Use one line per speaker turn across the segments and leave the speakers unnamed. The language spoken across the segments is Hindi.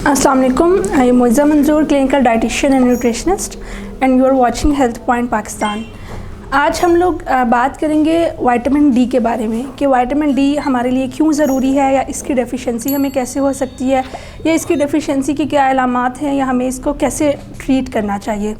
Assalamu alaikum. I am Moiza Manzoor, clinical dietitian and nutritionist, and you are watching Health Point Pakistan. आज हम लोग बात करेंगे विटामिन डी के बारे में कि विटामिन डी हमारे लिए क्यों ज़रूरी है, या इसकी डेफिशिएंसी हमें कैसे हो सकती है, या इसकी डेफिशिएंसी की क्या अलामात हैं, या हमें इसको कैसे ट्रीट करना चाहिए।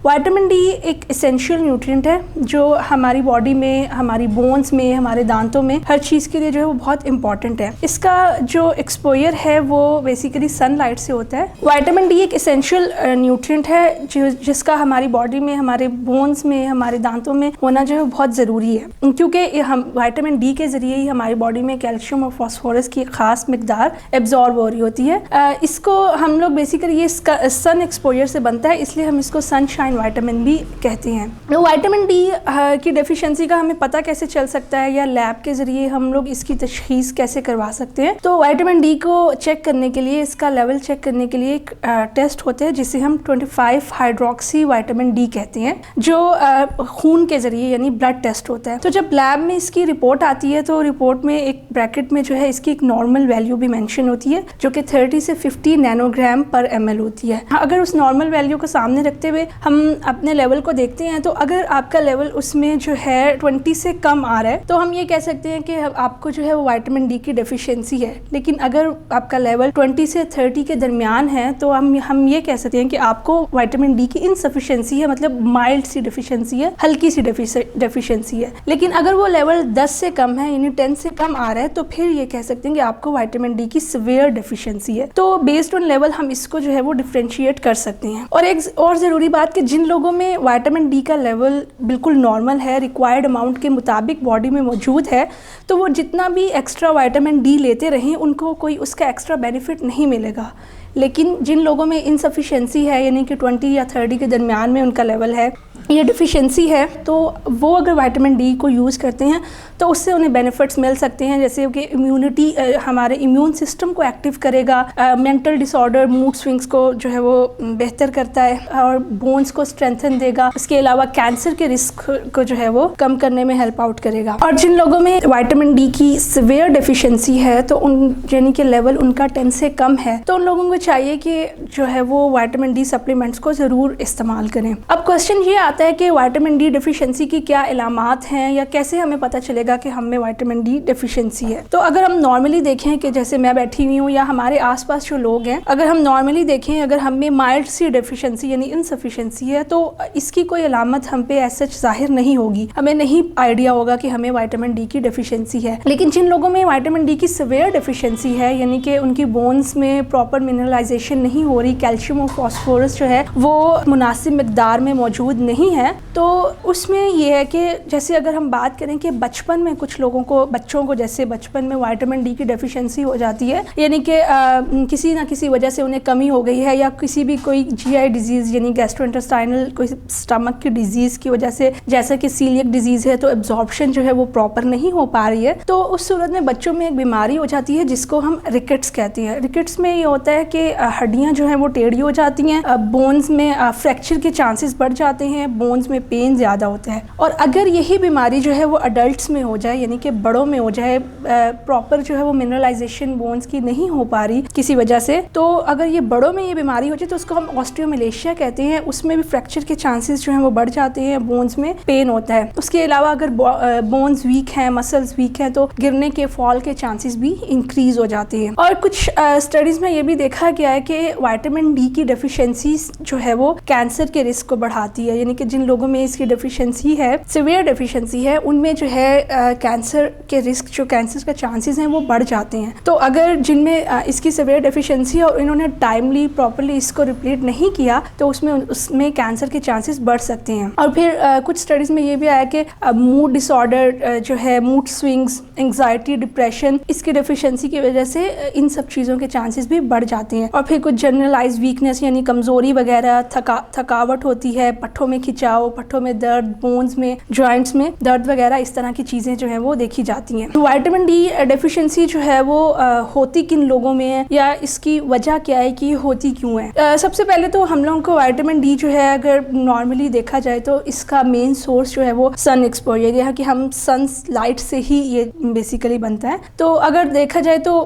विटामिन डी एक एसेंशियल न्यूट्रिएंट है जो हमारी बॉडी में, हमारी बोन्स में, हमारे दांतों में, हर चीज़ के लिए जो है वो बहुत इंपॉर्टेंट है। इसका जो एक्सपोजर है वो बेसिकली सनलाइट से होता है। विटामिन डी एक एसेंशियल न्यूट्रिएंट है जिसका हमारी बॉडी में, हमारे बोन्स में, हमारे दांतों में होना जो है बहुत ज़रूरी है, क्योंकि हम विटामिन डी के ज़रिए ही हमारी बॉडी में कैल्शियम और फास्फोरस की ख़ास मिकदार एब्जॉर्ब हो रही होती है। इसको हम लोग बेसिकली ये सन एक्सपोजर से बनता है, इसलिए हम इसको सनशाइन विटामिन बी कहते हैं। तो विटामिन डी की डेफिशिएंसी का हमें पता कैसे चल सकता है, या लैब के ज़रिए हम लोग इसकी तशख़ीस कैसे करवा सकते हैं। तो विटामिन डी को चेक करने के लिए, इसका लेवल चेक करने के लिए एक टेस्ट होते हैं जिसे हम 25 हाइड्रोक्सी विटामिन डी कहते हैं, जो खून के ज़रिए यानी ब्लड टेस्ट होता है। तो जब लैब में इसकी रिपोर्ट आती है तो रिपोर्ट में एक ब्रैकेट में जो है इसकी एक नॉर्मल वैल्यू भी मेंशन होती है जो कि 30 से 50 नैनोग्राम पर ml होती है। अगर उस नॉर्मल वैल्यू को सामने रखते हुए हम अपने लेवल को देखते हैं तो अगर आपका लेवल उसमें जो है 20 से कम आ रहा है तो हम ये कह सकते हैं कि आपको जो है वो विटामिन डी की डेफिशिएंसी है। लेकिन अगर आपका लेवल 20 से 30 के दरमियान है तो हम ये कह सकते हैं कि आपको विटामिन डी की इनसफिशिएंसी है, मतलब माइल्ड सी डेफिशिएंसी है, हल्की सी डेफिशिएंसी है। लेकिन अगर वो लेवल 10 से कम है यानी 10 से कम आ रहा है तो फिर ये कह सकते हैं कि आपको विटामिन डी की सीवियर डेफिशिएंसी है। तो बेस्ड ऑन लेवल हम इसको जो है वो डिफरेंशिएट कर सकते हैं। और एक और ज़रूरी बात कि जिन लोगों में विटामिन डी का लेवल बिल्कुल नॉर्मल है, रिक्वायर्ड अमाउंट के मुताबिक बॉडी में मौजूद है, तो वो जितना भी एक्स्ट्रा विटामिन डी लेते रहें उनको कोई उसका एक्स्ट्रा बेनिफिट नहीं मिलेगा। लेकिन जिन लोगों में इनसफिशिएंसी है यानी कि 20 या 30 के दरमियान में उनका लेवल है, ये डिफिशिएंसी है, तो वो अगर विटामिन डी को यूज़ करते हैं तो उससे उन्हें बेनिफिट्स मिल सकते हैं, जैसे कि इम्यूनिटी, हमारे इम्यून सिस्टम को एक्टिव करेगा, मेंटल डिसऑर्डर, मूड स्विंग्स को जो है वो बेहतर करता है और बोन्स को स्ट्रेंथन देगा। इसके अलावा कैंसर के रिस्क को जो है वो कम करने में हेल्प आउट करेगा। और जिन लोगों में विटामिन डी की सीवियर डेफिशिएंसी है तो उन यानी कि लेवल उनका 10 से कम है तो उन लोगों को चाहिए कि जो है वो विटामिन डी सप्लीमेंट्स को ज़रूर इस्तेमाल करें। अब क्वेश्चन ये आता है कि विटामिन डी डेफिशिएंसी की क्या अलामात हैं, या कैसे हमें पता चलेगा कि हमें विटामिन डी डेफिशिएंसी है। तो अगर हम नॉर्मली देखें कि जैसे मैं बैठी हुई हूँ या हमारे आसपास जो लोग हैं, अगर हम नॉर्मली देखें, अगर हमें माइल्ड सी डेफिशिएंसी यानी इनसफिशिएंसी है तो इसकी कोई अलामत हम पे ऐसा जाहिर नहीं होगी, हमें नहीं आइडिया होगा कि हमें विटामिन डी की डेफिशिएंसी है। लेकिन जिन लोगों में विटामिन डी की सीवियर डेफिशिएंसी है यानी कि उनकी बोन्स में प्रॉपर मिनरलाइजेशन नहीं हो रही, कैल्शियम और फास्फोरस जो है वो मुनासिब मिकदार में मौजूद नहीं है, तो उसमें ये है कि जैसे अगर हम बात करें कि बचपन में कुछ लोगों को, बच्चों को जैसे बचपन में विटामिन डी की डेफिशिएंसी हो जाती है, यानी कि किसी ना किसी वजह से उन्हें कमी हो गई है, या किसी भी कोई जीआई डिजीज़ यानी गैस्ट्रोइंटेस्टाइनल कोई स्टमक की डिजीज़ की वजह से, जैसे कि सीलियक डिजीज़ है, तो एब्जॉर्प्शन जो है वो प्रॉपर नहीं हो पा रही है, तो उस सूरत में बच्चों में एक बीमारी हो जाती है जिसको हम रिकेट्स कहते हैं। रिकेट्स में ये होता है कि हड्डियाँ जो हैं वो टेढ़ी हो जाती हैं, बोन्स में फ्रैक्चर के चांसेस बढ़ जाते हैं, बोन्स में पेन ज़्यादा होता है। और अगर यही बीमारी जो है वो अडल्ट्स में हो जाए यानी कि बड़ों में हो जाए, प्रॉपर जो है वो मिनरलाइजेशन बोन्स की नहीं हो पा रही किसी वजह से, तो अगर ये बड़ों में ये बीमारी हो जाए तो उसको हम ऑस्टियोमलेशिया कहते हैं। उसमें भी फ्रैक्चर के चांसेस जो हैं वो बढ़ जाते हैं, बोन्स में पेन होता है। उसके अलावा अगर बोन्स वीक हैं, मसल्स वीक हैं, तो गिरने के, फॉल के चांसेस भी इंक्रीज हो जाते हैं। और कुछ स्टडीज़ में ये भी देखा गया है कि विटामिन डी की डेफिशिएंसी जो है वो कैंसर के रिस्क को बढ़ाती है, यानी कि जिन लोगों में इसकी डेफिशिएंसी है, सीवियर डेफिशिएंसी है, उनमें जो है कैंसर के रिस्क, जो कैंसर का चांसेस हैं वो बढ़ जाते हैं। तो अगर जिनमें इसकी सीवियर डेफिशिएंसी है और इन्होंने टाइमली प्रॉपर्ली इसको रिप्लेट नहीं किया तो उसमें कैंसर के चांसेस बढ़ सकते हैं। और फिर कुछ स्टडीज़ में ये भी आया कि मूड डिसऑर्डर जो है, मूड स्विंग्स, एंग्जाइटी, डिप्रेशन, इसकी डेफिशिएंसी की वजह से इन सब चीज़ों के चांसेस भी बढ़ जाते हैं। और फिर कुछ जनरलाइज वीकनेस यानी कमज़ोरी वगैरह, थकावट होती है, पट्ठों में खिंचाव, पट्टों में दर्द, बोन्स में, जॉइंट्स में दर्द वगैरह, इस तरह की चीज़ें जो है वो देखी जाती हैं। तो विटामिन डी डेफिशिएंसी जो है वो होती किन लोगों में है या इसकी वजह क्या है कि होती क्यों है। सबसे पहले तो हम लोगों को विटामिन डी जो है अगर नॉर्मली देखा जाए तो इसका मेन सोर्स जो है वो सन एक्सपोजर है कि हम सन लाइट से ही ये बेसिकली बनता है। तो अगर देखा जाए तो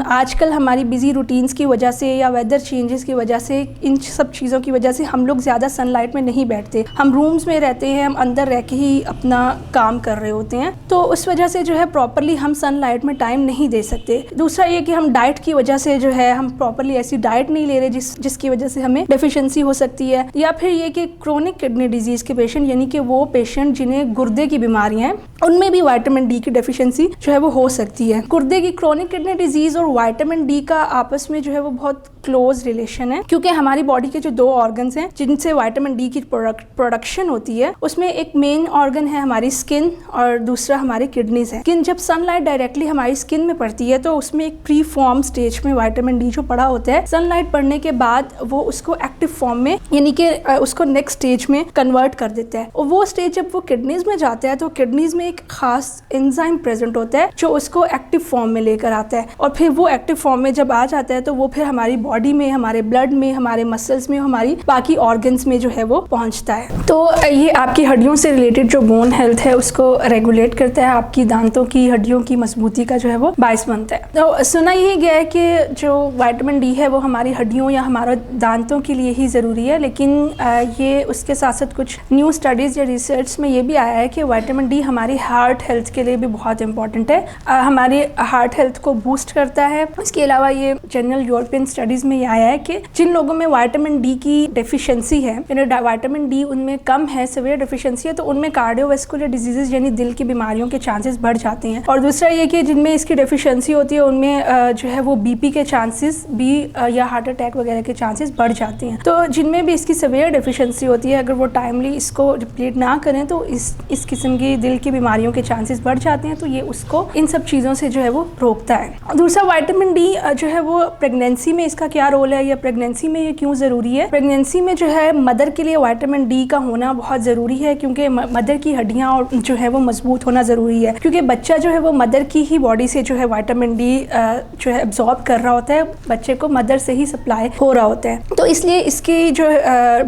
आजकल हमारी बिजी रूटीन्स की वजह से या वेदर चेंजेस की वजह से, इन सब चीज़ों की वजह से हम लोग ज़्यादा सनलाइट में नहीं बैठते, हम रूम्स में रहते हैं, हम अंदर रह के ही अपना काम कर रहे होते हैं। तो उस वजह से जो है प्रॉपरली हम सनलाइट में टाइम नहीं दे सकते। दूसरा ये कि हम डाइट की वजह से जो है हम प्रॉपरली ऐसी डाइट नहीं ले रहे जिसकी वजह से हमें डेफिशिएंसी हो सकती है। या फिर ये कि क्रोनिक किडनी डिजीज़ के पेशेंट, यानी कि वो पेशेंट जिन्हें गुर्दे की बीमारियाँ हैं, उनमें भी विटामिन डी की डेफिशिएंसी जो है वो हो सकती है। गुर्दे की क्रोनिक किडनी डिजीज़ और विटामिन डी का आपस में जो है वो बहुत क्लोज रिलेशन है, क्योंकि हमारी बॉडी के जो 2 ऑर्गन्स हैं जिनसे विटामिन डी की प्रोडक्शन होती है, उसमें एक मेन ऑर्गन है हमारी स्किन और दूसरा हमारी किडनीज है। स्किन, जब सनलाइट डायरेक्टली हमारी स्किन में पड़ती है तो उसमें एक प्री फॉर्म स्टेज में विटामिन डी जो पड़ा होता है, सनलाइट पड़ने के बाद वो उसको एक्टिव फॉर्म में, यानी कि उसको नेक्स्ट स्टेज में कन्वर्ट कर देता है। और वो स्टेज जब वो किडनीज में जाता है तो किडनीज में एक खास एंजाइम प्रेजेंट होता है जो उसको एक्टिव फॉर्म में लेकर आता है। और फिर वो एक्टिव फॉर्म में जब आ जाता है तो वो फिर हमारी बॉडी में, हमारे ब्लड में, हमारे मसल्स में, हमारी बाकी ऑर्गन्स में जो है वो पहुंचता है। तो ये आपकी हड्डियों से रिलेटेड जो बोन हेल्थ है उसको रेगुलेट करता है, आपकी दांतों की हड्डियों की मजबूती का जो है वो बायस बनता है। तो सुना यही गया है कि जो विटामिन डी है वो हमारी हड्डियों या हमारे दांतों के लिए ही ज़रूरी है, लेकिन ये उसके साथ साथ कुछ न्यू स्टडीज़ या रिसर्च में ये भी आया है कि विटामिन डी हमारी हार्ट हेल्थ के लिए भी बहुत इंपॉर्टेंट है, हमारी हार्ट हेल्थ को बूस्ट करता है। इसके अलावा ये जनरल यूरोपियन स्टडीज़ में ये आया है कि जिन लोगों में विटामिन डी की डेफिशिएंसी है, विटामिन डी उनमें कम है, सीवियर डेफिशिएंसी है, तो उनमें कार्डियोवैस्कुलर डिजीजेज यानी दिल की बीमारियों के चांसेस बढ़ जाते हैं। और दूसरा ये कि जिनमें इसकी डेफिशिएंसी होती है उनमें जो है वो बीपी के चांसेस भी या हार्ट अटैक वगैरह के चांसेस बढ़ जाते हैं। तो जिनमें भी इसकी सीवियर डेफिशिएंसी होती है, अगर वो टाइमली इसको रिप्लीट ना करें तो इस किस्म की दिल की बीमारियों के चांसेस बढ़ जाते हैं। तो ये उसको इन सब चीज़ों से जो है वो रोकता है। दूसरा विटामिन डी जो है वो प्रेगनेंसी में इसका क्या रोल है या प्रेगनेंसी में ये क्यों ज़रूरी है। प्रेगनेंसी में जो है मदर के लिए विटामिन डी का होना बहुत ज़रूरी है, क्योंकि मदर की हड्डियाँ और जो है वो मजबूत होना ज़रूरी है, क्योंकि बच्चा जो है वो मदर की ही बॉडी से जो है विटामिन डी जो है एब्जॉर्ब कर रहा होता है, बच्चे को मदर से ही सप्लाई हो रहा होता है। तो इसलिए इसकी जो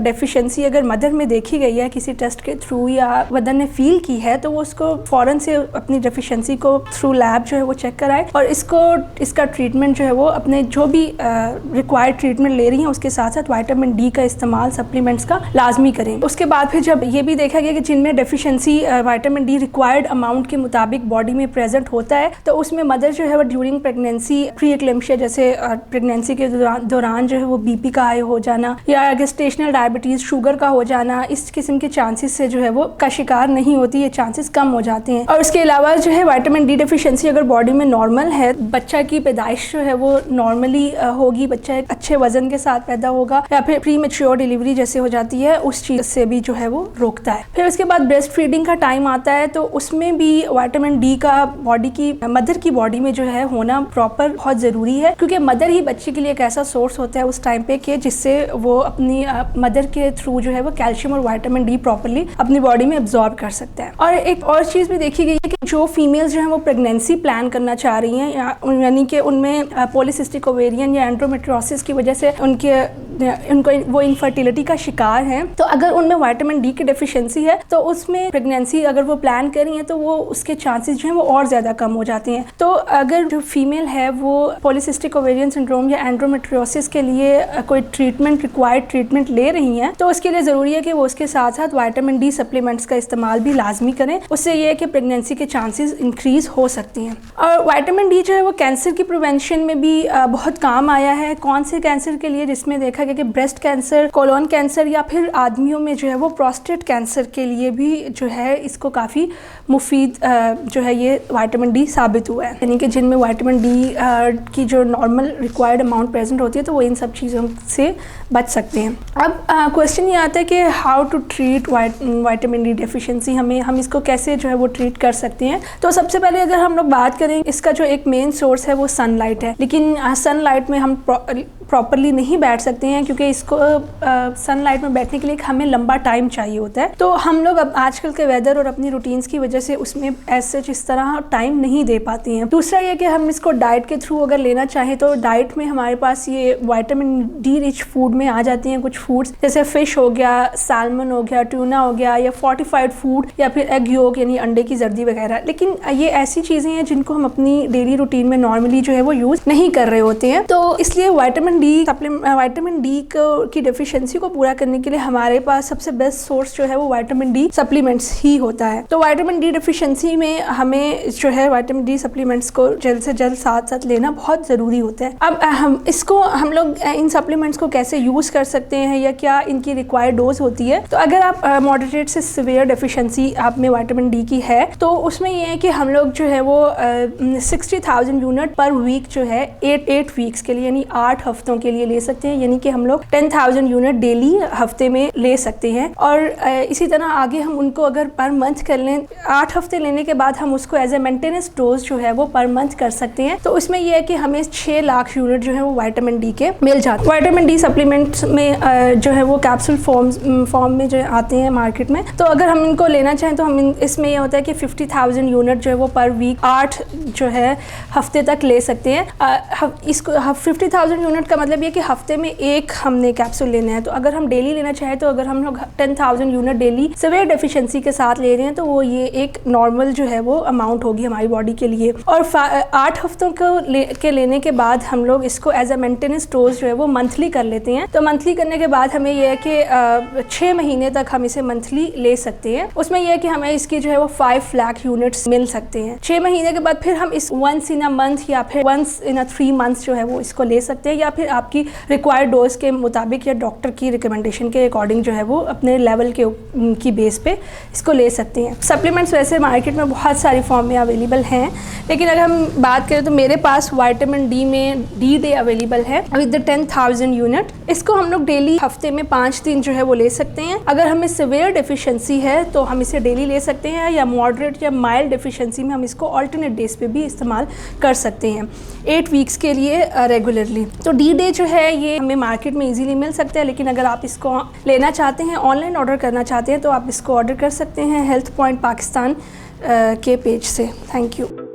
डेफिशिएंसी अगर मदर में देखी गई है किसी टेस्ट के थ्रू या मदर ने फील की है तो वो उसको फ़ौरन से अपनी डेफिशिएंसी को थ्रू लैब जो है वो चेक कराए और इसका ट्रीटमेंट जो है वो अपने जो भी रिक्वायर्ड ट्रीटमेंट ले रही हैं उसके साथ साथ विटामिन डी का इस्तेमाल सप्लीमेंट्स का लाजमी करें। उसके बाद फिर जब ये भी देखा गया कि जिनमें deficiency vitamin D required amount के मुताबिक बॉडी में प्रेजेंट होता है तो उसमें मदर जो है वो ड्यूरिंग प्रेगनेंसी, प्री एक्लेम्शिया जैसे प्रेगनेंसी के दौरान जो है वो बीपी का हाई हो जाना या गेस्टेशनल डायबिटीज़, शुगर का हो जाना, इस किस्म के चांसेस से जो है वो का शिकार नहीं होती, ये चांसेस कम हो जाते हैं। और इसके अलावा जो है विटामिन डी डेफिशिएंसी अगर बॉडी में नॉर्मल है, बच्चा की पैदाइश जो है वो नॉर्मली होगी, बच्चा एक अच्छे वजन के साथ पैदा होगा या फिर प्री मैच्योर डिलीवरी जैसे हो जाती है, उस चीज़ से भी जो है वो रोकता है। फिर उसके बाद ब्रेस्ट फीडिंग का टाइम आता है तो उसमें भी विटामिन डी का बॉडी की, मदर की बॉडी में जो है होना प्रॉपर बहुत ज़रूरी है, क्योंकि मदर ही बच्चे के लिए एक ऐसा सोर्स होता है उस टाइम पे कि जिससे वो अपनी मदर के थ्रू जो है वो कैल्शियम और विटामिन डी प्रॉपरली अपनी बॉडी में एब्जॉर्ब कर सकता है। और एक और चीज़ भी देखी गई है कि जो फीमेल्स जो है वो प्रेगनेंसी प्लान करना चाह रही हैं यानी कि उनमें पॉलीसिस्टिक ओवेरियन या एंड्रोमेट्रियोसिस की वजह से उनको वो इनफर्टिलिटी का शिकार हैं, तो अगर उनमें विटामिन डी की डेफिशिएंसी है तो उसमें प्रेगनेंसी अगर वो प्लान कर रही हैं तो वो उसके चांसेस जो हैं वो और ज़्यादा कम हो जाते हैं। तो अगर जो फीमेल है वो पॉलीसिस्टिक ओवेरियन सिंड्रोम या एंड्रोमेट्रियोसिस के लिए कोई ट्रीटमेंट, रिक्वायर्ड ट्रीटमेंट ले रही हैं तो उसके लिए ज़रूरी है कि वो उसके साथ साथ विटामिन डी सप्लीमेंट्स का इस्तेमाल भी लाजमी करें। उससे ये है कि प्रेगनेंसी के चांसेस इंक्रीज़ हो सकती हैं। और विटामिन डी जो है वो कैंसर की प्रिवेंशन में भी बहुत काम आया है। कौन से कैंसर के लिए, जिसमें देखा गया कि ब्रेस्ट कैंसर, कोलोन कैंसर या फिर आदमियों में जो है वो प्रोस्टेट कैंसर के लिए भी जो है इसको काफ़ी मुफीद जो है ये विटामिन डी साबित हुआ है, यानी कि जिनमें विटामिन डी की जो नॉर्मल रिक्वायर्ड अमाउंट प्रेजेंट होती है तो वो इन सब चीज़ों से बच सकते हैं। अब क्वेश्चन ये आता है कि how to treat vitamin D deficiency, हम इसको कैसे जो है वो ट्रीट कर सकते हैं। तो सबसे पहले अगर हम लोग बात करें, इसका जो एक मेन सोर्स है वो सनलाइट है, लेकिन सनलाइट में हम प्रॉपरली नहीं बैठ सकते हैं, क्योंकि इसको सनलाइट में बैठने के लिए हमें लंबा टाइम चाहिए होता है। तो हम लोग अब आजकल के वेदर और अपनी रूटीन्स की वजह से उसमें ऐसे इस तरह टाइम नहीं दे पाते हैं। दूसरा ये कि हम इसको डाइट के थ्रू अगर लेना चाहें तो डाइट में हमारे पास ये विटामिन डी रिच फूड में आ जाती हैं कुछ फूड्स, जैसे फिश हो गया, सैल्मन हो गया, ट्यूना हो गया, या फोर्टिफाइड फूड, या फिर एग योक यानी अंडे की जर्दी वगैरह। लेकिन ये ऐसी चीज़ें हैं जिनको हम अपनी डेली रूटीन में नॉर्मली जो है वो यूज़ नहीं कर रहे होते हैं। तो इसलिए विटामिन डी की डेफिशिएंसी को पूरा करने के लिए हमारे पास सबसे बेस्ट सोर्स जो है वो विटामिन डी सप्लीमेंट्स ही होता है। तो विटामिन डी डेफिशिएंसी में हमें जो है विटामिन डी सप्लीमेंट्स को जल्द से जल्द साथ साथ लेना बहुत ज़रूरी होता है। अब हम लोग इन सप्लीमेंट्स को कैसे यूज़ कर सकते हैं या क्या इनकी रिक्वायर्ड डोज होती है। तो अगर आप मॉडरेट से सिवियर डेफिशिएंसी आप में विटामिन डी की है तो उसमें ये है कि हम लोग जो है वो 60,000 यूनिट पर वीक जो है 8 वीक्स के लिए यानी 8 हफ्तों के लिए ले सकते हैं, यानी कि हम लोग 10,000 यूनिट डेली हफ्ते में ले सकते हैं। और इसी तरह आगे हम उनको अगर पर मंथ कर लें, 8 हफ्ते लेने के बाद हम उसको एज ए मेंटेनेंस डोज जो है वो पर मंथ कर सकते हैं। तो उसमें यह है कि हमें 6 लाख यूनिट जो है वो विटामिन डी के मिल जाते हैं। विटामिन डी सप्लीमेंट्स में जो है वो कैप्सूल फॉर्म में जो आते हैं मार्केट में। तो अगर हम इनको लेना चाहें तो हम इसमें यह होता है कि 50,000 यूनिट जो है वो पर वीक 8 जो है हफ्ते तक ले सकते हैं। इसको 50,000 यूनिट का मतलब ये कि हफ्ते में एक हमने कैप्सूल लेना है। तो अगर हम डेली लेना चाहें तो अगर हम लोग 10,000 यूनिट डेली सिवियर डेफिशिएंसी के साथ ले रहे हैं तो वो ये एक नॉर्मल जो है वो अमाउंट होगी हमारी बॉडी के लिए। और 8 हफ्तों को लेने के बाद हम लोग इसको एज अ मेंटेनेंस डोज जो है वो मंथली कर लेते हैं। तो मंथली करने के बाद हमें यह है कि 6 महीने तक हम इसे मंथली ले सकते हैं। उसमें यह है कि हमें इसकी जो है वो 5 लाख यूनिट्स मिल सकते हैं। 6 महीने के बाद फिर हम इस वंस इन अ मंथ या फिर वंस इन अ 3 मंथ्स जो है वो इसको ले सकते हैं, या फिर आपकी रिक्वायर्ड डोज के मुताबिक या डॉक्टर की रिकमेंडेशन के अकॉर्डिंग जो है वो अपने लेवल की बेस पे इसको ले सकते हैं। सप्लीमेंट्स वैसे मार्केट में बहुत सारी फॉर्म में अवेलेबल हैं, लेकिन अगर हम बात करें तो मेरे पास विटामिन डी में डी डे अवेलेबल है विद 10,000 यूनिट। इसको हम लोग डेली हफ्ते में 5 दिन जो है वो ले सकते हैं। अगर हमें सिवियर डेफिशिएंसी है तो हम इसे डेली ले सकते हैं, या मॉडरेट या माइल्ड डेफिशिएंसी में हम इसको अल्टरनेट डेज पे भी इस्तेमाल कर सकते हैं 8 वीक्स के लिए रेगुलरली। तो डी डे जो है ये हमें मार्केट में इजीली मिल सकता है, लेकिन अगर आप इसको लेना चाहते हैं, ऑनलाइन ऑर्डर करना चाहते हैं तो आप इसको ऑर्डर कर सकते हैं हेल्थ पॉइंट पाकिस्तान के पेज से। Thank you.